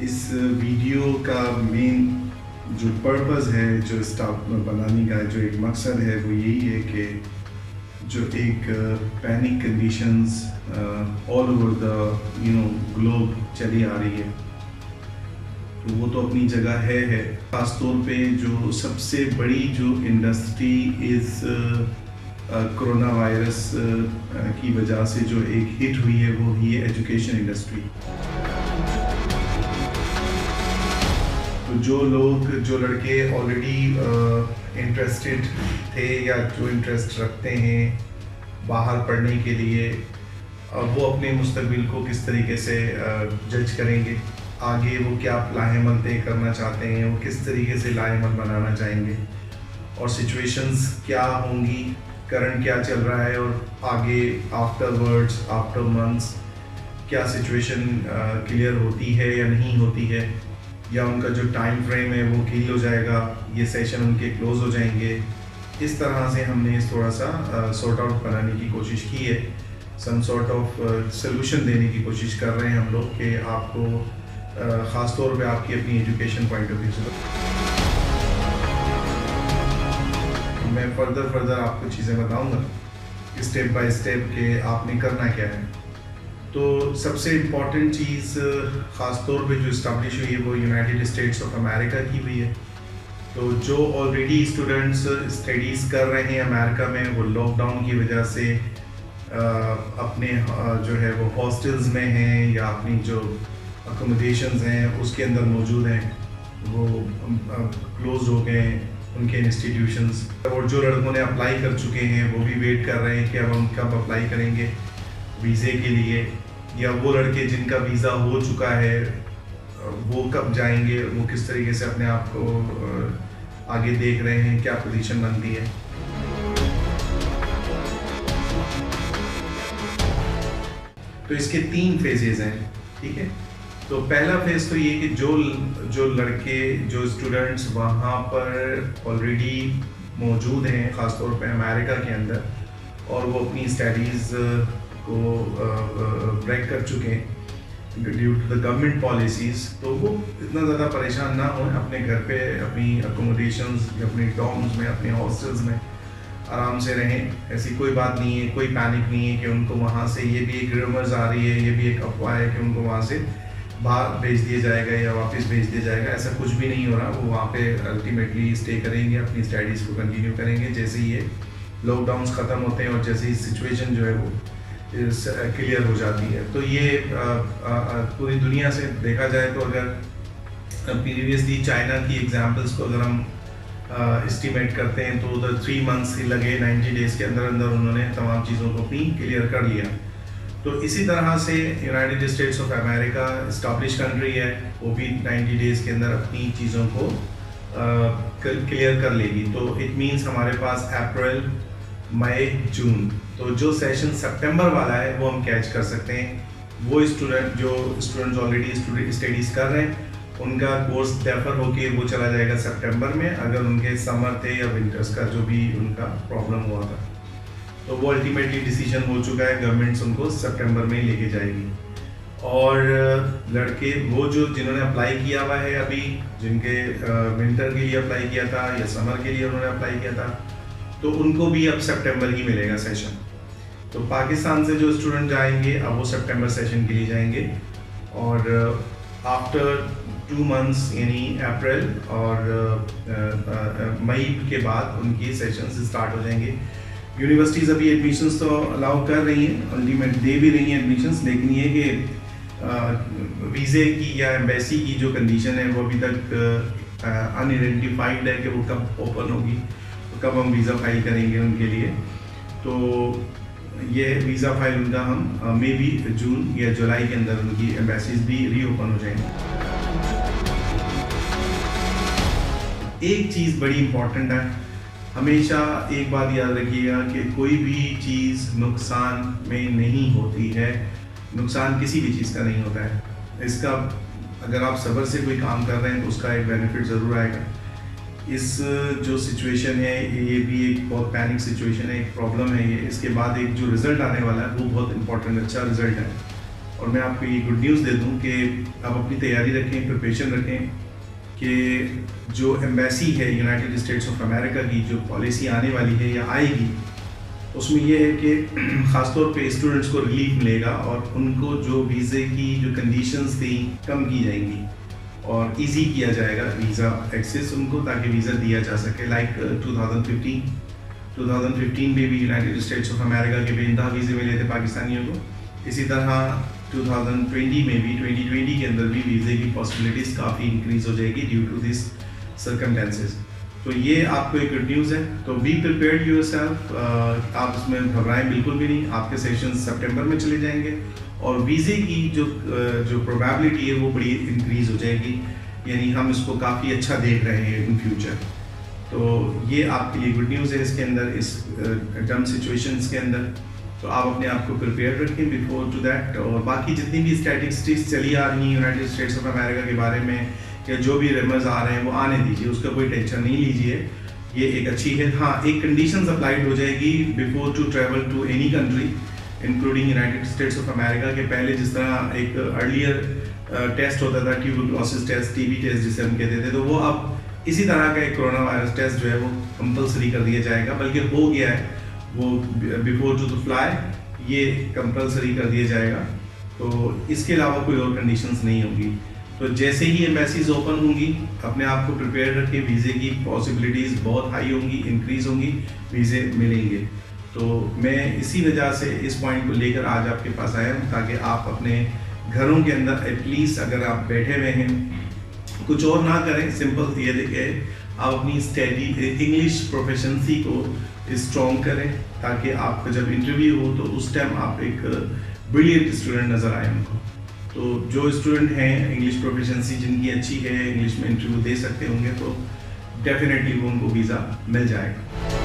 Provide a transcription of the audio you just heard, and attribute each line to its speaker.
Speaker 1: इस वीडियो का मेन जो पर्पस है, जो स्टाफ बनाने का जो एक मकसद है, वो यही है कि जो एक panic conditions all over the globe चली आ रही है, तो वो तो अपनी जगह है। खास तौर पे जो सबसे बड़ी जो इंडस्ट्री इस कोरोना वायरस की वजह से जो एक हिट हुई है, वो ही है एजुकेशन इंडस्ट्री। तो जो लड़के ऑलरेडी इंटरेस्टेड थे या जो इंटरेस्ट रखते हैं बाहर पढ़ने के लिए, वो अपने मुस्तकबिल को किस तरीके से जज करेंगे, आगे वो क्या लाहेमंद तय करना चाहते हैं, वो किस तरीके से लाहेमंद बनाना चाहेंगे, और सिचुएशंस क्या होंगी, करंट क्या चल रहा है, और आगे आफ्टरवर्ड्स आफ्टर मंथ्स क्या सिचुएशन क्लियर होती है या नहीं होती है, या उनका जो टाइम फ्रेम है वो क्लियर हो जाएगा, ये सेशन उनके क्लोज हो जाएंगे। इस तरह से हमने थोड़ा सा सॉर्ट आउट बनाने की कोशिश की है, सम सॉर्ट ऑफ सोल्यूशन देने की कोशिश कर रहे हैं हम लोग कि आपको ख़ास तौर पे आपकी अपनी एजुकेशन पॉइंट ऑफ व्यू से मैं फर्दर आपको चीज़ें बताऊंगा स्टेप बाय स्टेप कि आपने करना क्या है। तो सबसे इम्पॉर्टेंट चीज़ ख़ास तौर पे जो इस्टेब्लिश हुई है वो यूनाइटेड स्टेट्स ऑफ अमेरिका की हुई है। तो जो ऑलरेडी स्टूडेंट्स स्टडीज़ कर रहे हैं अमेरिका में, वो लॉकडाउन की वजह से अपने जो है वो हॉस्टल्स में हैं या अपनी जो अकोमोडेशंस हैं उसके अंदर मौजूद हैं, वो क्लोज हो गए उनके इंस्टीट्यूशंस। और जो लड़कों ने अप्लाई कर चुके हैं वो भी वेट कर रहे हैं कि अब हम कब अप्लाई करेंगे वीज़े के लिए, या वो लड़के जिनका वीज़ा हो चुका है वो कब जाएंगे, वो किस तरीके से अपने आप को आगे देख रहे हैं, क्या पोजीशन बनती है। तो इसके 3 फेजेस हैं, ठीक है। तो पहला फेज तो ये कि जो लड़के जो स्टूडेंट्स वहाँ पर ऑलरेडी मौजूद हैं ख़ासतौर पे अमेरिका के अंदर, और वो अपनी स्टडीज़ को ब्रेक कर चुके हैं due to the government policies, तो वो इतना ज़्यादा परेशान ना हो, अपने घर पे अपनी अकोमोडेशंस अपने डॉर्म्स में अपने हॉस्टल्स में आराम से रहें। ऐसी कोई बात नहीं है, कोई पैनिक नहीं है कि उनको वहाँ से, ये भी एक रूमर्स आ रही है, ये भी एक अफवाह है कि उनको वहाँ से बाहर भेज दिया जाएगा या वापस भेज दिया जाएगा। ऐसा कुछ भी नहीं हो रहा। वो वहाँ पे अल्टीमेटली स्टे करेंगे, अपनी स्टडीज़ को कंटिन्यू करेंगे जैसे ही ये लॉकडाउन्स ख़त्म होते हैं और जैसे ही सिचुएशन जो है वो क्लियर हो जाती है। तो ये पूरी दुनिया से देखा जाए तो अगर प्रीवियसली चाइना की एग्जांपल्स को अगर हम एस्टिमेट करते हैं तो उधर 3 मंथ्स ही लगे, 90 डेज़ के अंदर अंदर उन्होंने तमाम चीज़ों को अपनी क्लियर कर लिया। तो इसी तरह से United States of America establish country है, वो भी 90 डेज़ के अंदर अपनी चीज़ों को क्लियर कर लेगी। तो इट मीन्स हमारे पास अप्रैल, मई, जून, तो जो सेशन सितंबर वाला है वो हम कैच कर सकते हैं। वो स्टूडेंट्स ऑलरेडी स्टडीज़ कर रहे हैं, उनका कोर्स डेफर होके वो चला जाएगा सितंबर में, अगर उनके समर थे या विंटर्स का जो भी उनका प्रॉब्लम हुआ था, तो वो अल्टीमेटली डिसीजन हो चुका है, गवर्नमेंट्स उनको सितंबर में लेके जाएगी। और लड़के वो जो जिन्होंने अप्लाई किया हुआ है अभी, जिनके विंटर के लिए अप्लाई किया था या समर के लिए उन्होंने अप्लाई किया था, तो उनको भी अब सितंबर ही मिलेगा सेशन। तो पाकिस्तान से जो स्टूडेंट जाएंगे अब वो सितंबर सेशन के लिए जाएंगे, और आफ्टर 2 मंथ्स यानी अप्रैल और मई के बाद उनकी सेशंस स्टार्ट हो जाएंगे। यूनिवर्सिटीज़ अभी एडमिशन्स तो अलाउ कर रही हैं, अल्टीमेट दे भी रही हैं एडमिशन्स, लेकिन ये कि वीज़े की या एम्बेसी की जो कंडीशन है वो अभी तक अनआइडेंटिफाइड है कि वो कब ओपन होगी, तो कब हम वीज़ा फाइल करेंगे उनके लिए। तो ये वीज़ा फाइल उनका हम मे बी जून या जुलाई के अंदर उनकी एम्बेसीज भी रीओपन हो जाएंगी। एक चीज़ बड़ी इम्पॉर्टेंट है, हमेशा एक बात याद रखिएगा कि कोई भी चीज़ नुकसान में नहीं होती है, नुकसान किसी भी चीज़ का नहीं होता है। इसका अगर आप सब्र से कोई काम कर रहे हैं तो उसका एक बेनिफिट ज़रूर आएगा। इस जो सिचुएशन है ये भी एक बहुत पैनिक सिचुएशन है, एक प्रॉब्लम है ये। इसके बाद एक जो रिज़ल्ट आने वाला है वो बहुत इंपॉर्टेंट अच्छा रिज़ल्ट है, और मैं आपको ये गुड न्यूज़ दे दूं कि आप अपनी तैयारी रखें, प्रिपरेशन रखें कि जो एम्बेसी है यूनाइटेड स्टेट्स ऑफ अमेरिका की जो पॉलिसी आने वाली है या आएगी, उसमें यह है कि ख़ासतौर पे स्टूडेंट्स को रिलीफ मिलेगा और उनको जो वीज़े की जो कंडीशंस थी कम की जाएंगी और इजी किया जाएगा वीज़ा एक्सेस उनको, ताकि वीज़ा दिया जा सके। लाइक 2015 में भी यूनाइटेड स्टेट्स ऑफ अमेरिका के बेइंतहा वीज़े मिले थे पाकिस्तानियों को। इसी तरह 2020 में भी 2020 के अंदर भी वीज़े की पॉसिबिलिटीज़ काफ़ी इंक्रीज़ हो जाएगी ड्यू टू दिस सर्कमटेंसेस। तो ये आपको एक गुड न्यूज़ है। तो बी प्रिपेयर्ड योरसेल्फ, आप इसमें घबराएं बिल्कुल भी नहीं। आपके सेशन सितंबर में चले जाएंगे और वीज़े की जो प्रोबेबिलिटी है वो बड़ी इंक्रीज़ हो जाएगी, यानी हम इसको काफ़ी अच्छा देख रहे हैं इन फ्यूचर। तो ये आपके लिए गुड न्यूज़ है इसके अंदर, इस टर्म सिचुएशंस के अंदर। तो आप अपने आप को प्रिपेयर रखें बिफोर टू दैट। और बाकी जितनी भी स्टैटिस्टिक्स चली आ रही हैं यूनाइटेड स्टेट्स ऑफ अमेरिका के बारे में या जो भी रेमर्स आ रहे हैं वो आने दीजिए, उसका कोई टेंशन नहीं लीजिए, ये एक अच्छी है। हाँ, एक कंडीशंस अप्लाइड हो जाएगी before to travel to any country including United States of America के। पहले जिस तरह एक अर्लियर टेस्ट होता था, ट्यूबरक्लोसिस टेस्ट, टीबी टेस्ट जिसे हम कहते थे, तो वो अब इसी तरह का एक कोरोना वायरस टेस्ट जो है वो कंपलसरी कर दिया जाएगा, बल्कि हो गया है वो बिफोर टू फ्लाई ये कंपलसरी कर दिया जाएगा। तो इसके अलावा कोई और कंडीशंस नहीं होगी। तो जैसे ही एम्बेसीज ओपन होंगी अपने आप को प्रिपेयर रखें, वीज़े की पॉसिबिलिटीज़ बहुत हाई होंगी, इंक्रीज़ होंगी, वीज़े मिलेंगे। तो मैं इसी वजह से इस पॉइंट को लेकर आज आपके पास आया हूँ, ताकि आप अपने घरों के अंदर एटलीस्ट अगर आप बैठे हुए हैं कुछ और ना करें, सिंपल ये देखें आप अपनी स्टडी इंग्लिश प्रोफेशंसी को स्ट्रॉन्ग करें, ताकि आपका जब इंटरव्यू हो तो उस टाइम आप एक ब्रिलियंट स्टूडेंट नज़र आए उनको। तो जो स्टूडेंट हैं इंग्लिश प्रोफेशंसी जिनकी अच्छी है, इंग्लिश में इंटरव्यू दे सकते होंगे, तो डेफिनेटली वो उनको वीज़ा मिल जाएगा।